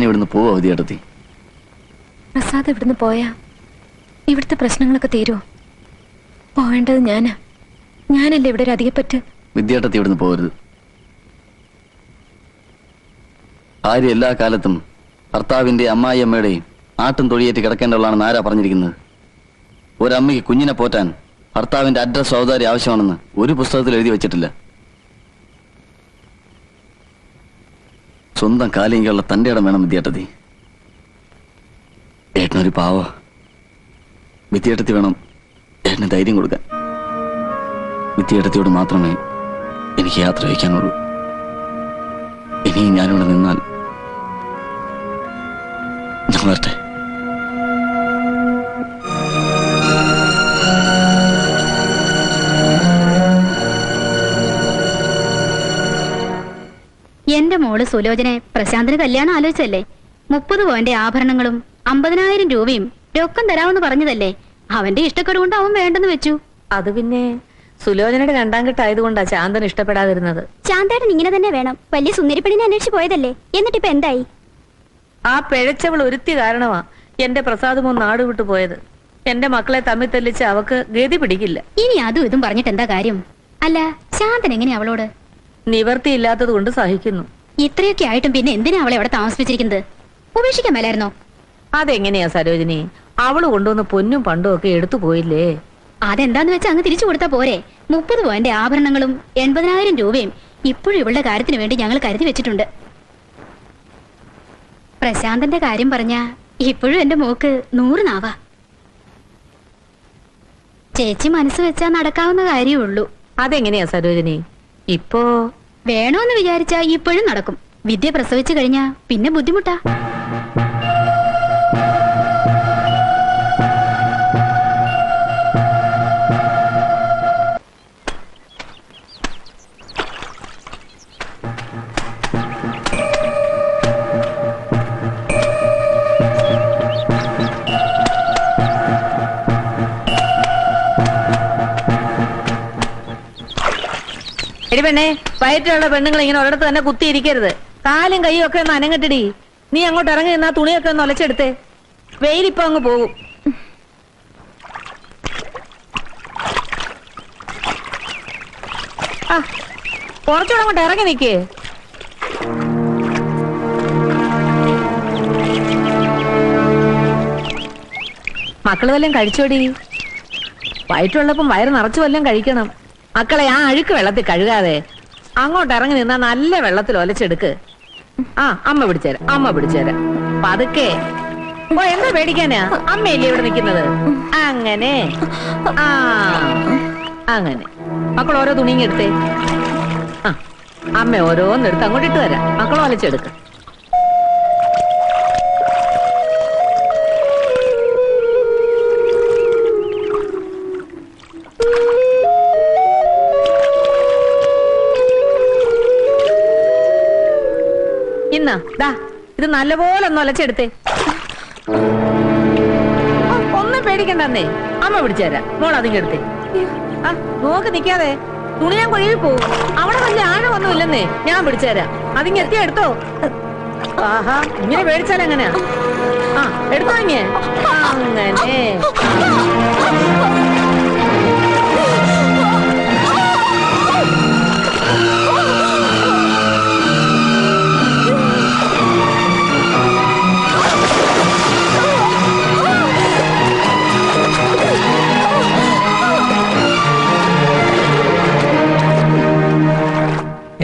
ഇവിടുന്ന് പോവാ വിദ്യാർത്ഥി. പ്രസാദ് ഇവിടുന്ന് പോയാ ഇവിടുത്തെ പ്രശ്നങ്ങളൊക്കെ തീരുമോ? പോവേണ്ടത് ഞാനല്ലേ ഇവിടെ ഒരു അധികപ്പറ്റ്. വിദ്യാർത്ഥി ഇവിടുന്ന് പോകരുത്. ആര്യ എല്ലാ കാലത്തും ഭർത്താവിന്റെ അമ്മായി അമ്മയുടെയും ആട്ടും തൊഴിയേറ്റ് കിടക്കേണ്ടവളാണെന്ന് ആരാ പറഞ്ഞിരിക്കുന്നത്? ഒരമ്മയ്ക്ക് കുഞ്ഞിനെ പോറ്റാൻ ഭർത്താവിന്റെ അഡ്രസ് ഔദാര്യം ആവശ്യമാണെന്ന് ഒരു പുസ്തകത്തിൽ എഴുതി വെച്ചിട്ടില്ല. സ്വന്തം കാലിനുള്ള തന്റെ ഇടം വേണം വിദ്യാർത്ഥി. ഏട്ടനൊരു പാവ. വിദ്യാർത്ഥി വേണം ഏട്ടന് ധൈര്യം കൊടുക്കാൻ. വിദ്യാർത്ഥിയോട് മാത്രമേ എനിക്ക് യാത്ര വയ്ക്കാനുള്ളൂ. ഇനിയും ഞാനിവിടെ നിന്നാൽ ഞാൻ വരട്ടെ. എന്റെ മോള് സുലോചനെ പ്രശാന്തിന് കല്യാണം ആലോചിച്ചല്ലേ? 30 പവന്റെ ആഭരണങ്ങളും 50,000 രൂപയും രൊക്കം തരാമെന്ന് പറഞ്ഞതല്ലേ? അവന്റെ ഇഷ്ടക്കേട് കൊണ്ട് അവൻ വേണ്ടെന്ന് വെച്ചു. അത് പിന്നെ സുലോചനയുടെ 2ാം കെട്ടായതുകൊണ്ടാ ചാന്തൻ ഇഷ്ടപ്പെടാതിരുന്നത്. ചാന്തേട്ടൻ ഇങ്ങനെ തന്നെ വേണം. വലിയ സുന്ദരിപ്പെണ്ണിനെ അന്വേഷിച്ച് പോയതല്ലേ? എന്നിട്ടിപ്പോ എന്തായി? ആ പിഴച്ചവൾ ഒരുത്തി കാരണമാ എന്റെ പ്രസാദ് മോൻ നാട് വിട്ടു പോയത്. എന്റെ മക്കളെ തമ്മിൽ തല്ലിച്ച് അവക്ക് ഗതി പിടിക്കില്ല. ഇനി അതും ഇതും പറഞ്ഞിട്ട് എന്താ കാര്യം? അല്ല, ശാന്തൻ എങ്ങനെയാ അവളോട്? നിവർത്തിയില്ലാത്തത് കൊണ്ട് സഹിക്കുന്നു. ഇത്രയൊക്കെ ആയിട്ടും പിന്നെ എന്തിനാ അവളെ അവിടെ താമസിപ്പിച്ചിരിക്കുന്നത്? ഉപേക്ഷിക്കാൻ മേലായിരുന്നോ? അതെങ്ങനെയാ സരോജിനി? അവള് കൊണ്ടുവന്ന് പൊന്നും പണ്ടും ഒക്കെ എടുത്തു പോയില്ലേ? അതെന്താന്ന് വെച്ചാൽ അങ്ങ് തിരിച്ചു കൊടുത്താ പോരെ? 30 പവന്റെ ആഭരണങ്ങളും 80,000 രൂപയും ഇപ്പോഴും ഇവളുടെ കാര്യത്തിന് വേണ്ടി ഞങ്ങൾ കരുതി വെച്ചിട്ടുണ്ട്. പ്രശാന്തന്റെ കാര്യം പറഞ്ഞാ ഇപ്പോഴും എന്റെ മോക്ക് 100 നാവാ. ചേച്ചി മനസ്സ് വെച്ചാ നടക്കാവുന്ന കാര്യമുള്ളൂ. അതെങ്ങനെയാ സരോജിനി? ഇപ്പോ വേണോന്ന് വിചാരിച്ചാ ഇപ്പോഴും നടക്കും. വിദ്യ പ്രസവിച്ചു കഴിഞ്ഞാ പിന്നെ ബുദ്ധിമുട്ടാ. എടി പെണ്ണേ, വയറ്റിലുള്ള പെണ്ണുങ്ങൾ ഇങ്ങനെ ഒരിടത്ത് തന്നെ കുത്തിയിരിക്കരുത്. കാലും കൈയും ഒക്കെ ഒന്ന് അനങ്ങട്ടിടി. നീ അങ്ങോട്ട് ഇറങ്ങി നിന്നാ തുണിയൊക്കെ ഒന്ന് ഒലച്ചെടുത്തേ. വെയിലിപ്പോ അങ്ങ് പോകും. ആ, കുറച്ചുകൂടെ അങ്ങോട്ട് ഇറങ്ങി നിക്കേ. മക്കള് വല്ലതും കഴിച്ചോടി? വയറ്റുള്ളപ്പം വയറ് നിറച്ചു വല്ലതും കഴിക്കണം. മക്കളെ, ആ അഴുക്ക് വെള്ളത്തിൽ കഴുകാതെ അങ്ങോട്ട് ഇറങ്ങി നിന്നാ നല്ല വെള്ളത്തിൽ ഒലച്ചെടുക്ക്. ആ, അമ്മ പിടിച്ചേരാം പതുക്കെ. ഓ, എന്താ പേടിക്കാനാ? അമ്മയല്ലേ ഇവിടെ നിൽക്കുന്നത്. അങ്ങനെ ആ, അങ്ങനെ മക്കൾ ഓരോ തുണിയും എടുത്തേ. ആ, അമ്മ ഓരോന്നെടുത്ത് അങ്ങോട്ട് ഇട്ട് തരാം. മക്കൾ ഒലച്ചെടുക്ക്. ഇന്നാ ദാ ഇത് നല്ലപോലെ ഒന്ന് ഒലച്ചെടുത്തേ. ഒന്നും പേടിക്കണ്ടെന്നേ. അമ്മ പിടിച്ചുതരാം. മോൾ അതിങ്ങ് എടുത്തേ. ആ, നോക്ക് നിക്കാതെ. തുണി ഞാൻ കൊഴുകി പോവും. അവിടെ വലിയ ആഴമൊന്നും ഇല്ലെന്നേ. ഞാൻ പിടിച്ചുതരാം. അതിങ്ങ് എത്തിയാ എടുത്തോ. ആഹാ, ഇങ്ങനെ പേടിച്ചാൽ എങ്ങനെയാ? ആ, എടുത്തോ ഇങ്ങേ. അങ്ങനെ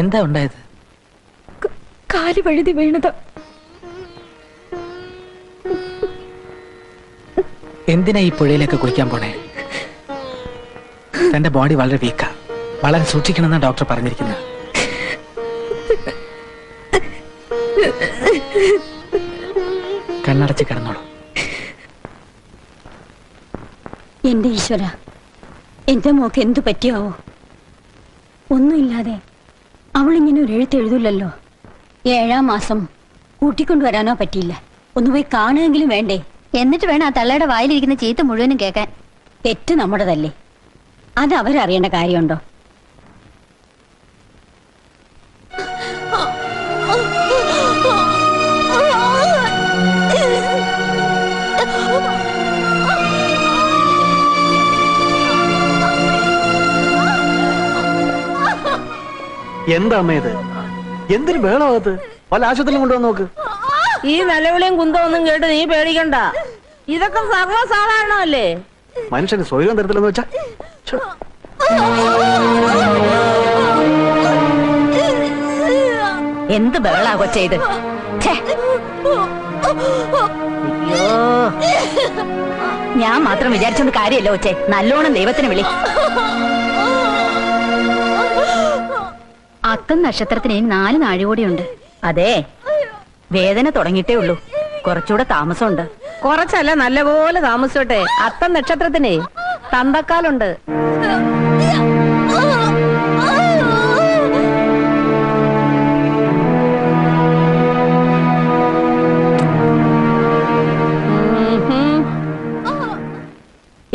എന്താ ഉണ്ടായത്? കാല് വഴുതി വീണത്. എന്തിനാ ഈ പുഴയിലേക്ക് കുളിക്കാൻ പോണേ? തന്റെ ബോഡി വളരെ വീക്കാ. വളരെ സൂക്ഷിക്കണമെന്നാണ് ഡോക്ടർ പറഞ്ഞിരിക്കുന്നത്. കണ്ണടച്ച് കിടന്നോളൂ. എന്റെ ഈശ്വര, എന്റെ മോക്ക് എന്തു പറ്റിയാവോ? ഒന്നുമില്ലാതെ അവളിങ്ങനെ ഒരു എഴുത്തെഴുതില്ലല്ലോ. 7ാം മാസം കൂട്ടിക്കൊണ്ടുവരാനോ പറ്റിയില്ല. ഒന്ന് പോയി കാണുകയെങ്കിലും വേണ്ടേ? എന്നിട്ട് വേണം ആ തള്ളയുടെ വായിലിരിക്കുന്ന ചീത്ത മുഴുവനും കേൾക്കാൻ. തെറ്റ് നമ്മുടേതല്ലേ? അത് അവരറിയേണ്ട കാര്യമുണ്ടോ? എന്താ അമ്മ ഇത്? എന്തൊരു ബഹളമാകത്ത്? വല്ല ആശുപത്രിയിലും കൊണ്ടുവന്ന് നോക്ക്. ഈ നിലവിളിയും കുന്തമൊന്നും കേട്ട് നീ പേടിക്കണ്ട. ഇതൊക്കെ സർവ്വസാധാരണമല്ലേ. മനുഷ്യന് സ്വയം തരത്തില്ലെന്ന് വെച്ചാ ഛെ. എന്ത് ബഹളാ കൊച്ചേ ഇത്? ഞാൻ മാത്രം വിചാരിച്ചത് കാര്യമല്ല കൊച്ചേ. നല്ലോണം ദൈവത്തിന് വിളി. അത്തം നക്ഷത്രത്തിന് 4 നാഴികൂടിയുണ്ട്. അതെ, വേദന തുടങ്ങിയിട്ടേ ഉള്ളൂ. കുറച്ചുകൂടെ താമസമുണ്ട്. കുറച്ചല്ല, നല്ലപോലെ താമസിച്ചോട്ടെ. അത്തം നക്ഷത്രത്തിനെ തന്തക്കാലുണ്ട്.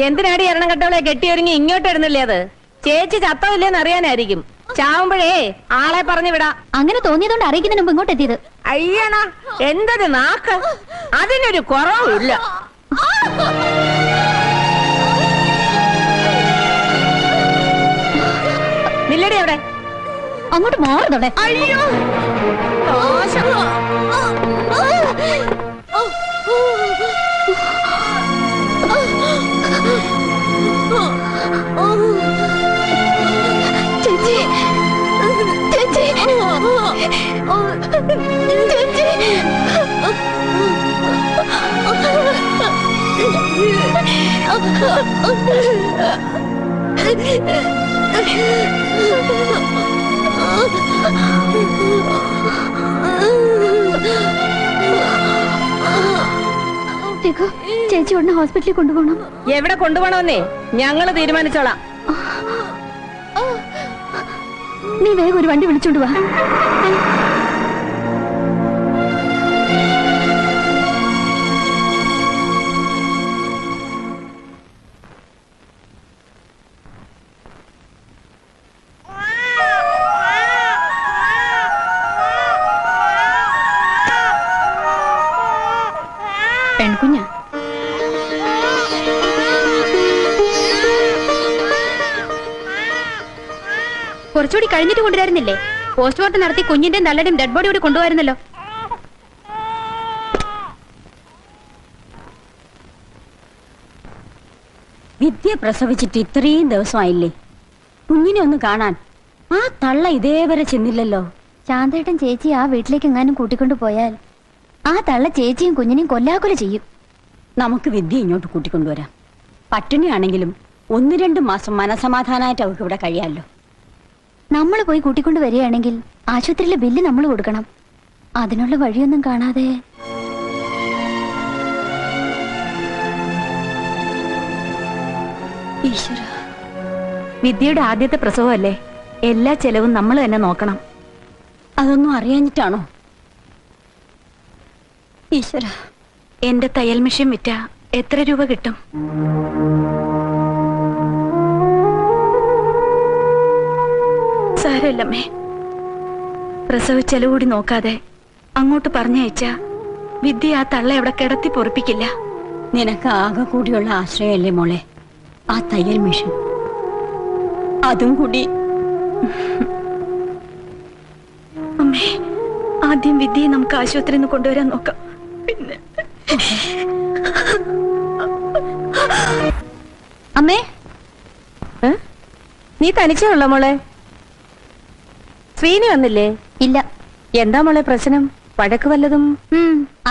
എന്തിനാടി എണ്ണം കെട്ടവളെ കെട്ടിയൊരുങ്ങി ഇങ്ങോട്ട് ഇടുന്നില്ലേ? അത് ചേച്ചി ചത്തമില്ലേന്ന് അറിയാനായിരിക്കും. ചാവുമ്പോഴേ ആളെ പറഞ്ഞു വിടാ. അങ്ങനെ തോന്നിയതുകൊണ്ട് അറിയിക്കുന്നതിന് മുമ്പ് ഇങ്ങോട്ട് എത്തിയത്. അയ്യണ, എന്തൊരു നാക്ക്! അതിനൊരു കുറവില്ല. നില്ലടി അവിടെ. അങ്ങോട്ട് മാറുന്നോടെ. അയ്യോ, ചേച്ചി, ചേച്ചി, ചേച്ചി ഉടനെ ഹോസ്പിറ്റലിൽ കൊണ്ടുപോകണം. എവിടെ കൊണ്ടുപോകണമെന്നേ ഞങ്ങള് തീരുമാനിച്ചോളാം. നീ വേഗം ഒരു വണ്ടി വിളിച്ചോണ്ട് വാ. പെൺകുഞ്ഞാ. കുറച്ചുകൂടി കഴിഞ്ഞിട്ട് കൊണ്ടുവരുന്നില്ലേ? പോസ്റ്റ്മോർട്ടം നടത്തി കുഞ്ഞിന്റെയും തള്ളയുടെയും ഡെഡ് ബോഡി കൂടി കൊണ്ടുവരുന്നല്ലോ. വിദ്യ പ്രസവിച്ചിട്ട് ഇത്രയും ദിവസമായില്ലേ? കുഞ്ഞിനെ ഒന്ന് കാണാൻ ആ തള്ള ഇതേവരെ ചെന്നില്ലല്ലോ. ശാന്തേട്ടൻ ചേച്ചി ആ വീട്ടിലേക്ക് എങ്ങാനും കൂട്ടിക്കൊണ്ടു പോയാൽ ആ തള്ള ചേച്ചിയും കുഞ്ഞിനെയും കൊല്ലാക്കൊല ചെയ്യും. നമുക്ക് വിദ്യ ഇങ്ങോട്ട് കൂട്ടിക്കൊണ്ടുവരാം. പട്ടിണിയാണെങ്കിലും 1-2 മാസം മനസമാധാനമായിട്ട് അവർക്ക് ഇവിടെ കഴിയാമല്ലോ. നമ്മൾ പോയി കൂട്ടിക്കൊണ്ട് വരികയാണെങ്കിൽ ആശുപത്രിയിലെ ബില്ല് നമ്മൾ കൊടുക്കണം. അതിനുള്ള വഴിയൊന്നും കാണാതെ ഈശ്വര, വിദ്യയുടെ ആദ്യത്തെ പ്രസവമല്ലേ? എല്ലാ ചെലവും നമ്മൾ തന്നെ നോക്കണം. അതൊന്നും അറിയാഞ്ഞിട്ടാണോ? ഈശ്വര, എന്റെ തയ്യൽ മെഷീൻ വിറ്റ എത്ര രൂപ കിട്ടും? സാരമില്ലമ്മേ, പ്രസവ ചെലവ് കൂടി നോക്കാതെ അങ്ങോട്ട് പറഞ്ഞയച്ച വിദ്യ ആ തള്ള എവിടെ കിടത്തി പൊറപ്പിക്കില്ല. നിനക്ക് ആകെ കൂടിയുള്ള ആശ്രയമല്ലേ മോളെ ആ തയ്യൽ മെഷീൻ? അതും കൂടി. അമ്മേ, ആദ്യം വിദ്യയെ നമുക്ക് ആശുപത്രിയിൽ നിന്ന് കൊണ്ടുവരാൻ നോക്കാം. പിന്നെ അമ്മേ, നീ തനിച്ചേ ഉള്ള മോളെ? ശ്രീനി വന്നില്ലേ? ഇല്ല. എന്താ മോളെ പ്രശ്നം? വഴക്ക് വല്ലതും?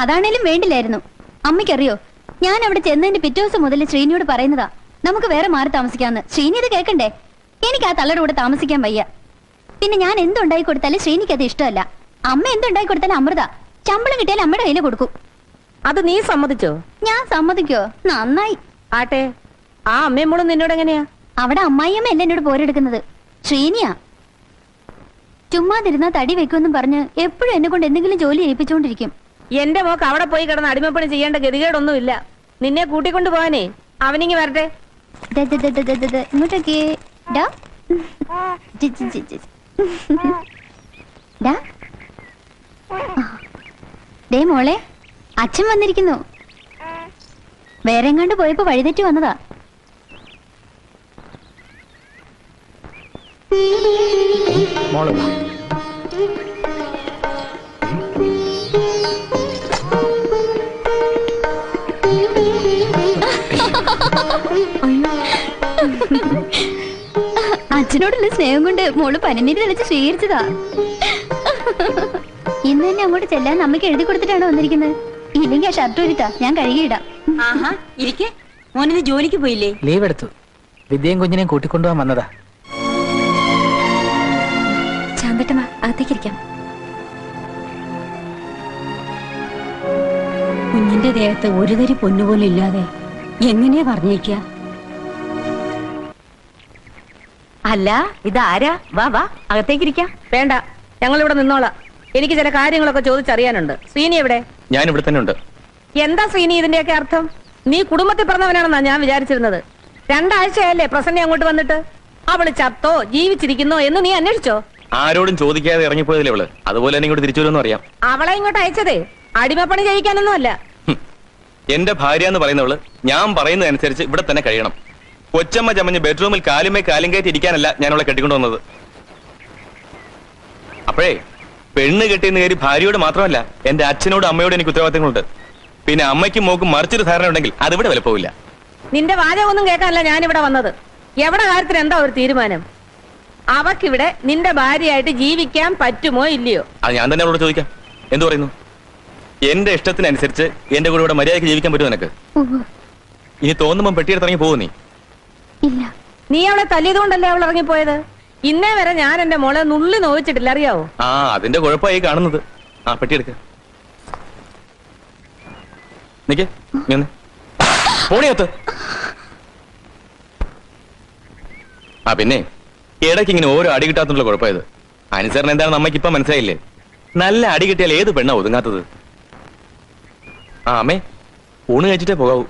അതാണേലും വേണ്ടില്ലായിരുന്നു. അമ്മയ്ക്കറിയോ, ഞാൻ അവിടെ ചെന്നതിന്റെ പിറ്റേ ദിവസം മുതൽ ശ്രീനിയോട് പറയുന്നതാ നമുക്ക് വേറെ മാറി താമസിക്കാന്ന്. ശ്രീനി ഇത് കേൾക്കണ്ടേ? എനിക്ക് ആ തള്ളയുടെ കൂടെ താമസിക്കാൻ വയ്യ. പിന്നെ ഞാൻ എന്തുണ്ടായി കൊടുത്താലും ശ്രീനിക്ക് അത് ഇഷ്ടമല്ല. അമ്മ എന്തുണ്ടായി കൊടുത്താലും അമൃത ശമ്പളം കിട്ടിയാലും അമ്മയുടെ കയ്യിൽ കൊടുക്കും. അത് നീ സമ്മതിച്ചോ? ഞാൻ സമ്മതിക്കോ? നന്നായി. ആട്ടെ, ആ അമ്മയും മോളും നിന്നോട് എങ്ങനെയാ? അവിടെ അമ്മായിയമ്മ അല്ല എന്നോട് പോരെടുക്കുന്നത്, ശ്രീനിയാ. ചുമ്മാതിരുന്നാ തടി വെക്കുമെന്നും പറഞ്ഞ് എപ്പോഴും എന്നെ കൊണ്ട് എന്തെങ്കിലും ജോലി ഏൽപ്പിച്ചുകൊണ്ടിരിക്കും. എന്റെ മോക്ക് അവിടെ പോയി കിടന്ന് അടിമപ്പണി ചെയ്യേണ്ട ഗതികേടൊന്നുമില്ല. നിന്നെ കൂട്ടിക്കൊണ്ടു പോവാനേ അവനിങ്ങി വരട്ടെ. ഇങ്ങോട്ടേക്ക് ഡേ മോളെ, അച്ഛൻ വന്നിരിക്കുന്നു. വേറെ എങ്ങാണ്ട് പോയപ്പോ വഴിതെറ്റി വന്നതാ. മോള് അച്ഛനോടുള്ള സ്നേഹം കൊണ്ട് മോള് പനിനീര് തെളിച്ച് സ്വീകരിച്ചതാ. ഇന്ന് തന്നെ അങ്ങോട്ട് ചെല്ലാൻ അമ്മയ്ക്ക് എഴുതി കൊടുത്തിട്ടാണോ വന്നിരിക്കുന്നത്? ഇല്ലെങ്കിൽ ആ ഷർട്ട് ഒരുത്താ, ഞാൻ കഴുകിയിടാം. ആഹാ ഇരിക്കെ. മോനിന്ന് ജോലിക്ക് പോയില്ലേ? ലീവ് എടുത്തു. വിദ്യയും കുഞ്ഞിനെയും കൂട്ടിക്കൊണ്ടുപോകാൻ വന്നതാ. ചാന്തട്ടമ്മ അകത്തേക്കിരിക്കാം. കുഞ്ഞിന്റെ ദേഹത്ത് ഒരു തരി പൊന്നുപോലും ഇല്ലാതെ എങ്ങനെയാ പറഞ്ഞേക്ക? അല്ല ഇതാരാ? വാ വാ അകത്തേക്കിരിക്കാം. വേണ്ട, ഞങ്ങൾ ഇവിടെ നിന്നോളാം. എനിക്ക് ചില കാര്യങ്ങളൊക്കെ ചോദിച്ചറിയാനുണ്ട്. ശ്രീനി എവിടെ? ഞാൻ ഇവിടെ തന്നെ ഉണ്ട്. എന്താ ശ്രീനി ഇതിന്റെയൊക്കെ അർത്ഥം? നീ കുടുംബത്തിൽ പറഞ്ഞവനാണെന്നാ ഞാൻ വിചാരിച്ചിരുന്നത്. 2 ആഴ്ചയല്ലേ പ്രസന്ന അങ്ങോട്ട് വന്നിട്ട്. അവള് ചത്തോ ജീവിച്ചിരിക്കുന്നോ എന്ന് നീ അന്വേഷിച്ചോ? ആരോടും ചോദിക്കാതെ ഇറങ്ങിപ്പോയതില്ലേ അവള്. അതുപോലെ തന്നെ ഇങ്ങോട്ട് തിരിച്ചു വരുമെന്ന് അറിയാം. അവളെ ഇങ്ങോട്ട് അയച്ചതേ അടിമപ്പണി ചെയ്യിക്കാനൊന്നും അല്ല. എന്റെ ഭാര്യ എന്ന് പറയുന്നവള് ഞാൻ പറയുന്നതനുസരിച്ച് ഇവിടെ തന്നെ കഴിയണം. കൊച്ചമ്മ ചമഞ്ഞ് ബെഡ്റൂമിൽ കാലുമേ കാലും കയറ്റി ഇരിക്കാനല്ല ഞാൻ അവളെ കെട്ടിക്കൊണ്ടു വന്നത്. അപ്പോഴേ പെണ്ണ് കെട്ടിയെന്ന് കയറി ഭാര്യയോട് മാത്രമല്ല എന്റെ അച്ഛനോടും അമ്മയോടും എനിക്ക് ഉത്തരവാദിത്തങ്ങളുണ്ട്. പിന്നെ അമ്മയ്ക്കും മോക്കും മറിച്ചൊരു ധാരണ ഉണ്ടെങ്കിൽ അതിവിടെ വിലപ്പോവില്ല. നിന്റെ വാചകമൊന്നും കേൾക്കാനല്ല ഞാനിവിടെ വന്നത്. എവിടെ കാര്യത്തിൽ എന്താ ഒരു തീരുമാനം? അവക്കിവിടെ നിന്റെ ഭാര്യയായിട്ട് ജീവിക്കാൻ പറ്റുമോ ഇല്ലയോ? അത് ഞാൻ തന്നെ അവളോട് ചോദിക്കാം. എന്തു പറയുന്നു? എന്റെ ഇഷ്ടത്തിനനുസരിച്ച് എന്റെ കൂടെ ഇവിടെ മര്യാദയ്ക്ക് ജീവിക്കാൻ പറ്റുമോ നിനക്ക്? ഇനി തോന്നുമ്പോ പെട്ടിയെടുത്തിറങ്ങി പോകും നീ? ഇല്ല. നീ അവളെ തല്ലിയതുകൊണ്ടല്ലേ അവൾ ഇറങ്ങിപ്പോയത്? ഇന്നേ വരെ ഞാൻ എന്റെ മോളെ നുള്ളി നോവിച്ചിട്ടില്ല, അറിയാവോ? ആ അതിന്റെ കുഴപ്പമായി കാണുന്നത്. ആ പെട്ടിയെടുക്ക. നിക്ക് പോണിയത്ത്. ആ പിന്നെ ഇടയ്ക്ക് ഇങ്ങനെ ഓരോ അടി കിട്ടാത്തുള്ള കുഴപ്പമായത്. അനുസരണം എന്താണെന്ന് അമ്മയ്ക്ക് ഇപ്പൊ മനസ്സിലായില്ലേ? നല്ല അടി കിട്ടിയാൽ ഏത് പെണ്ണാ ഒതുങ്ങാത്തത്? ആ അമ്മേ ഊണ് കഴിച്ചിട്ടേ പോകാവൂ.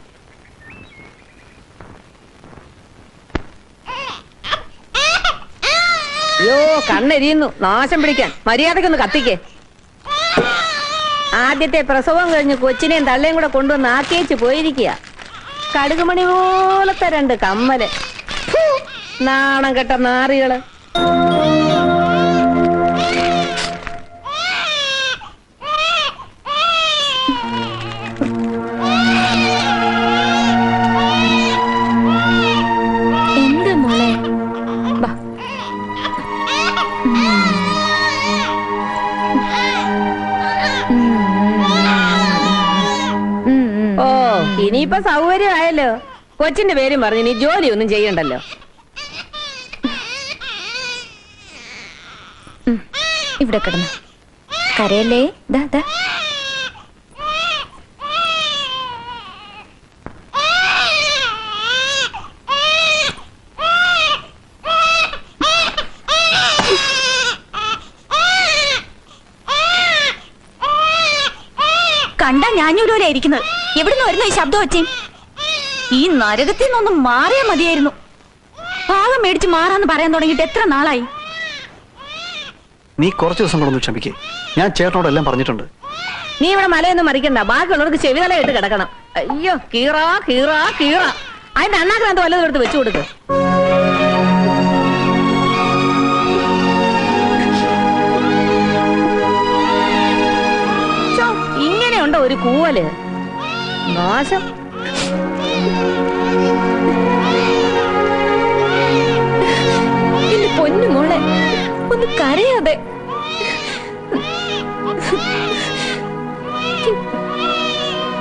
അയ്യോ കണ്ണെരിയുന്നു. നാശം പിടിക്കാൻ മര്യാദക്കൊന്ന് കത്തിക്കേ. ആദ്യത്തെ പ്രസവം കഴിഞ്ഞ് കൊച്ചിനെയും തള്ളയും കൂടെ കൊണ്ടുവന്ന് ആക്കേച്ച് പോയിരിക്കുക. കടുകുമണി പോലത്തെ 2 കമ്മല്. നാണം കെട്ട നാറികള്. എന്താ മോളെ? ഓ ഇനിയിപ്പൊ സൗകര്യമായല്ലോ. കൊച്ചിന്റെ പേരും പറഞ്ഞ് നീ ജോലിയൊന്നും ചെയ്യണ്ടല്ലോ. ഇവിടെ കിടന്നു കരയല്ലേ. ദാ ദാ കണ്ടാ ഞാഞ്ഞൂലൂല ഇരിക്കുന്നത്. എവിടുന്ന് വരുന്നു ഈ ശബ്ദം വെച്ചേ? ഈ നരകത്തിൽ നിന്നൊന്നും മാറിയാ മതിയായിരുന്നു. പാകം മേടിച്ച് മാറാന്ന് പറയാൻ തുടങ്ങിയിട്ട് എത്ര നാളായി? നീ കുറച്ച് ദിവസം കൂടെ ഒന്ന് ക്ഷമിക്കേ. ഞാൻ ചേട്ടനോടെല്ലാം പറഞ്ഞിട്ടുണ്ട്. നീ ഇവിടെ മലയൊന്നും മറിക്കണ്ട. ബാക്കിയുള്ളവർക്ക് ചെവിതല ഇട്ട് കിടക്കണം. അയ്യോ കീറാ കീറാ കീറാ. അതിന്റെ അണ്ണാക്രാന്ത് വല്ലതും എടുത്ത് വെച്ചു കൊടുക്ക്. ഇങ്ങനെയുണ്ടോ ഒരു കൂവല്? നാശം. എന്റെ പൊന്നു മോളെ ഒന്ന് കരയാതെ.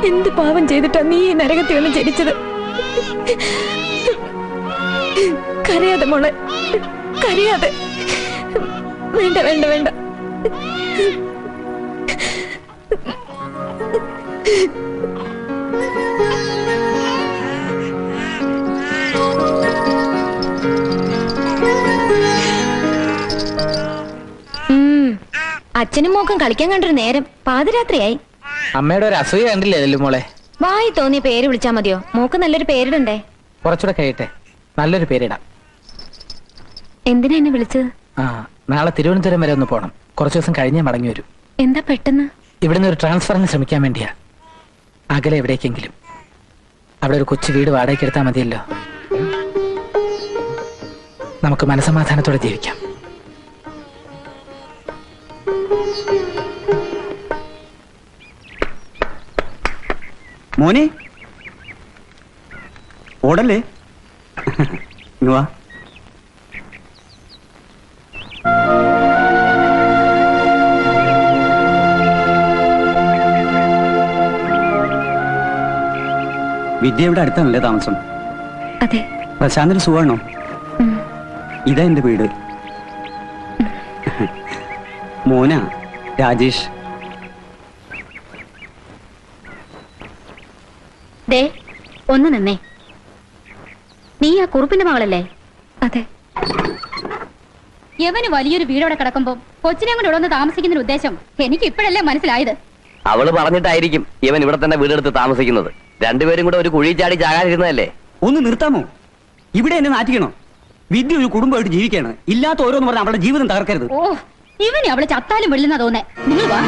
എന്ത് പാവം ചെയ്തിട്ടാ നീ ഈ നരകത്തിൽ ഒന്ന് ജനിച്ചത്? കരയാതെ മോളെ, കരയാതെ. വേണ്ട വേണ്ട വേണ്ട. അച്ഛനും മോക്കും കളിക്കാൻ കണ്ടൊരു നേരം പാതിരാത്രിയായി. അമ്മയുടെ ഒരു അസൂയ കണ്ടില്ലേ മോളെ? വായി തോന്നിയ പേര് വിളിച്ചാ മതിയോ? മോക്ക് നല്ലൊരു പേരിടണ്ടേ? കുറച്ചുകൂടെ കഴിയട്ടെ, നല്ലൊരു പേരിടാം. എന്തിനാ എന്നെ വിളിച്ചത്? ആ നാളെ തിരുവനന്തപുരം വരെ ഒന്ന് പോണം. കുറച്ചു ദിവസം കഴിഞ്ഞേ മടങ്ങി വരും. എന്താ പെട്ടെന്ന്? ഇവിടുന്ന് ഒരു ട്രാൻസ്ഫറിന് ശ്രമിക്കാൻ വേണ്ടിയാ. അകലെ എവിടേക്കെങ്കിലും. അവിടെ ഒരു കൊച്ചു വീട് വാടകയ്ക്ക് എടുത്താൽ മതിയല്ലോ. നമുക്ക് മനസമാധാനത്തോടെ ജീവിക്കാം. മോനെ ഓടല്ലേ? ഇങ്ങ് വാ. വിദ്യ ഇവിടെ അടുത്താണല്ലേ താമസം? അതെ. പ്രശാന്തിന് സുഖമാണോ? ഇതാ എന്റെ വീട്. മോന രാജേഷ്. ദേ ഒന്ന് നിന്നേ. നീ ആ കുറുപ്പിന്റെ മകളല്ലേ? അതെ. യവന് വലിയൊരു വീടോടെ കിടക്കുമ്പോ കൊച്ചിനെ കൊണ്ട് ഇവിടെ ഒന്ന് താമസിക്കുന്നതിന് ഉദ്ദേശം എനിക്ക് ഇപ്പോഴല്ലേ മനസ്സിലായത്. അവള് പറഞ്ഞിട്ടായിരിക്കും ഇവൻ ഇവിടെ തന്നെ വീടെടുത്ത് താമസിക്കുന്നത്. രണ്ടുപേരും കൂടെ ഒരു കുഴി ചാടി ചാകാതിരുന്നതല്ലേ. ഒന്ന് നിർത്താമോ? ഇവിടെ എന്നെ നാറ്റിക്കണോ? വിദ്യ ഒരു കുടുംബമായിട്ട് ജീവിക്കാണ്. ഇല്ലാത്ത ഓരോന്ന് പറഞ്ഞാൽ അവളുടെ ജീവിതം തകർക്കരുത്. ഓ, ഇവനെ അവള് ചത്താലും വെള്ളുന്ന തോന്നേ. നിങ്ങൾ വാ.